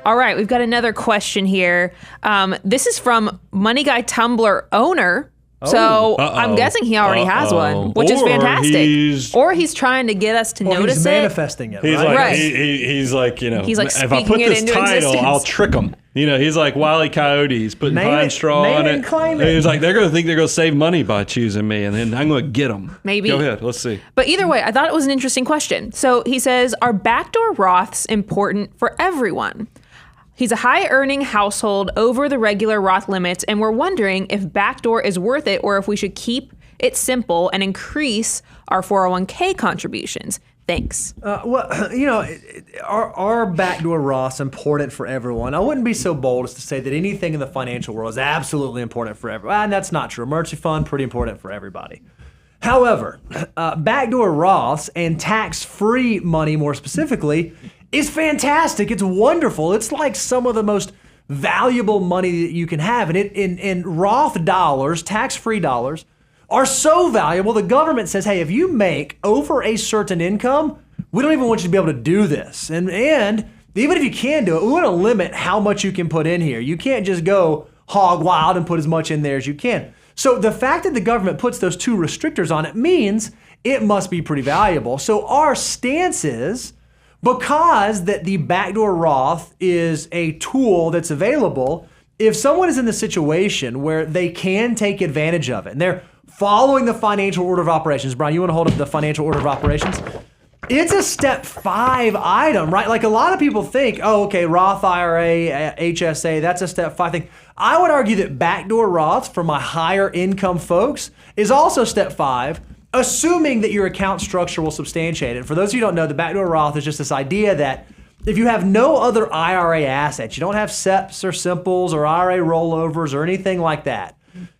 All right, we've got another question here. This is from Money Guy Tumblr owner. So I'm guessing he already has one, which is fantastic. Or he's trying to get us to notice he's manifesting it. He's right? like, Right. he's like, you know, He's like if I put speaking it this into title, existence. I'll trick them. You know, he's like Wile E. Coyote. He's putting Name pine it, straw name on it it. and claim it. He's like, they're going to think they're going to save money by choosing me, and then I'm going to get them. Maybe. Go ahead. Let's see. But either way, I thought it was an interesting question. So he says, are backdoor Roths important for everyone? He's a high-earning household over the regular Roth limits, and we're wondering if backdoor is worth it or if we should keep it simple and increase our 401k contributions. Thanks. Well, you know, are backdoor Roths important for everyone? I wouldn't be so bold as to say that anything in the financial world is absolutely important for everyone. And that's not true. Emergency fund, pretty important for everybody. However, backdoor Roths and tax-free money more specifically is fantastic. It's wonderful. It's like some of the most valuable money that you can have. And in Roth dollars, tax-free dollars, are so valuable, the government says, hey, if you make over a certain income, we don't even want you to be able to do this. And even if you can do it, we want to limit how much you can put in here. You can't just go hog wild and put as much in there as you can. So the fact that the government puts those two restrictors on it means it must be pretty valuable. So our stance is, because that the backdoor Roth is a tool that's available, if someone is in the situation where they can take advantage of it, and they're following the financial order of operations. Brian, you want to hold up the financial order of operations? It's a step 5 item, right? Like a lot of people think, oh, okay, Roth IRA, HSA, that's a step 5 thing. I would argue that backdoor Roths for my higher income folks is also step 5, assuming that your account structure will substantiate it. For those of you who don't know, the backdoor Roth is just this idea that if you have no other IRA assets, you don't have SEPs or simples or IRA rollovers or anything like that,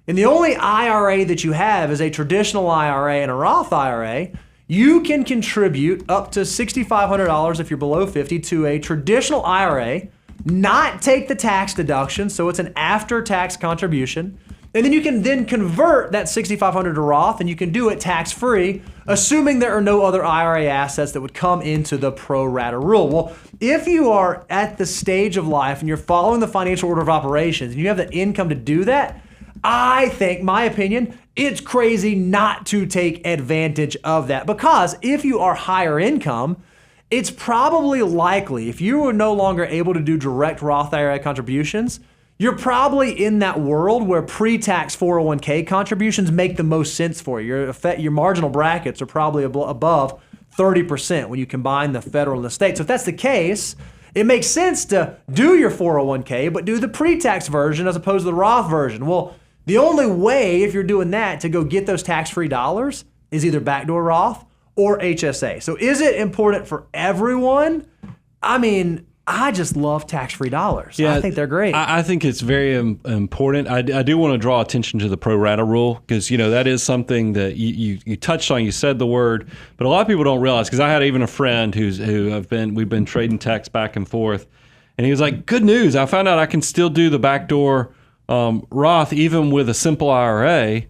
and the only IRA that you have is a traditional IRA and a Roth IRA, you can contribute up to $6,500 if you're below 50 to a traditional IRA, not take the tax deduction, so it's an after-tax contribution, and then you can then convert that $6,500 to Roth, and you can do it tax-free, assuming there are no other IRA assets that would come into the pro-rata rule. Well, if you are at the stage of life and you're following the financial order of operations and you have the income to do that, I think, my opinion, it's crazy not to take advantage of that, because if you are higher income, it's probably likely, if you are no longer able to do direct Roth IRA contributions, you're probably in that world where pre-tax 401k contributions make the most sense for you. Your marginal brackets are probably above 30% when you combine the federal and the state. So if that's the case, it makes sense to do your 401k, but do the pre-tax version as opposed to the Roth version. Well, the only way, if you're doing that, to go get those tax-free dollars is either backdoor Roth or HSA. So is it important for everyone? I mean, I just love tax-free dollars. Yeah, I think they're great. I think it's very important. I do want to draw attention to the pro-rata rule, because, you know, that is something that you touched on. You said the word, but a lot of people don't realize, because I had even a friend we've been trading texts back and forth, and he was like, good news, I found out I can still do the backdoor Roth even with a simple IRA.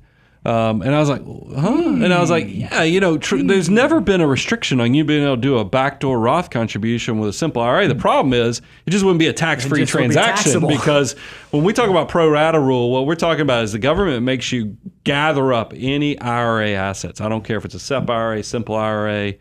And I was like, huh? And I was like, yeah, you know, there's never been a restriction on you being able to do a backdoor Roth contribution with a simple IRA. The problem is it just wouldn't be a tax-free transaction, because when we talk about pro-rata rule, what we're talking about is the government makes you gather up any IRA assets. I don't care if it's a SEP IRA, simple IRA,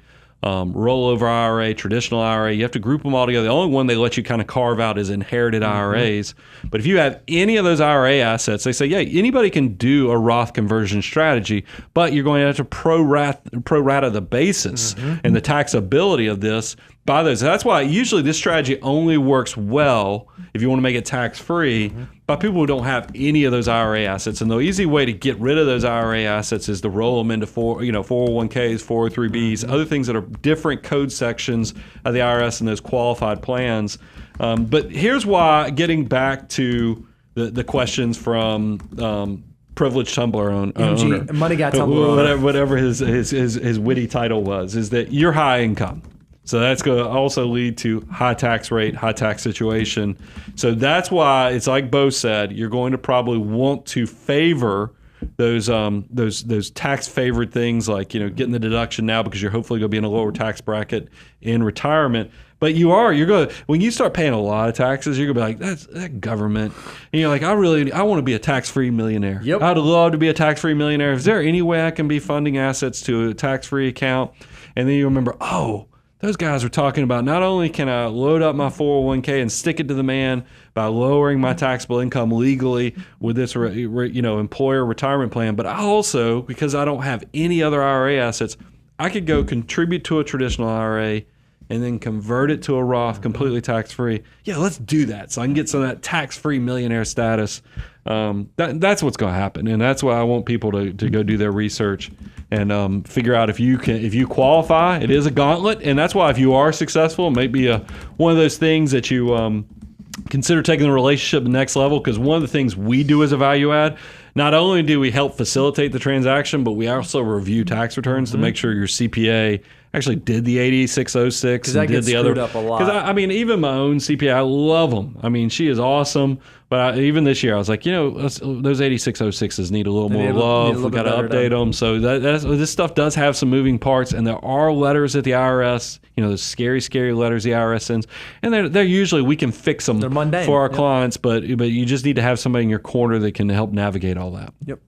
rollover IRA, traditional IRA. You have to group them all together. The only one they let you kind of carve out is inherited IRAs. But if you have any of those IRA assets, they say, yeah, anybody can do a Roth conversion strategy, but you're going to have to pro-rata the basis and the taxability of this by those. That's why usually this strategy only works well if you want to make it tax-free by people who don't have any of those IRA assets. And the easy way to get rid of those IRA assets is to roll them into 401ks, 403bs, other things that are different code sections of the IRS and those qualified plans. But here's why, getting back to the questions from privileged Tumblr owner, Money Guy Tumblr owner, whatever his witty title was, is that you're high income. So that's going to also lead to high tax rate, high tax situation. So that's why it's like Bo said, you're going to probably want to favor those tax favored things like, getting the deduction now because you're hopefully going to be in a lower tax bracket in retirement. But when you start paying a lot of taxes, you're going to be like, that's that government. And you're like, I want to be a tax-free millionaire. Yep. I'd love to be a tax-free millionaire. Is there any way I can be funding assets to a tax-free account? And then you remember, those guys were talking about not only can I load up my 401k and stick it to the man by lowering my taxable income legally with this employer retirement plan, but I also, because I don't have any other IRA assets, I could go contribute to a traditional IRA and then convert it to a Roth completely tax-free. Yeah, let's do that so I can get some of that tax-free millionaire status. That's what's going to happen, and that's why I want people to go do their research and figure out if you qualify. It is a gauntlet, and that's why if you are successful, it may be one of those things that you consider taking the relationship to the next level, because one of the things we do as a value add, not only do we help facilitate the transaction, but we also review tax returns to make sure your CPA actually did the 8606 and did the other. Up a lot. Because even my own CPA, I love them. I mean, she is awesome. But even this year, I was like, those 8606s need a little more love. We got to update them. So this stuff does have some moving parts, and there are letters at the IRS. Those scary, scary letters the IRS sends, and they're usually, we can fix them They're mundane. for our clients. But you just need to have somebody in your corner that can help navigate all that. Yep.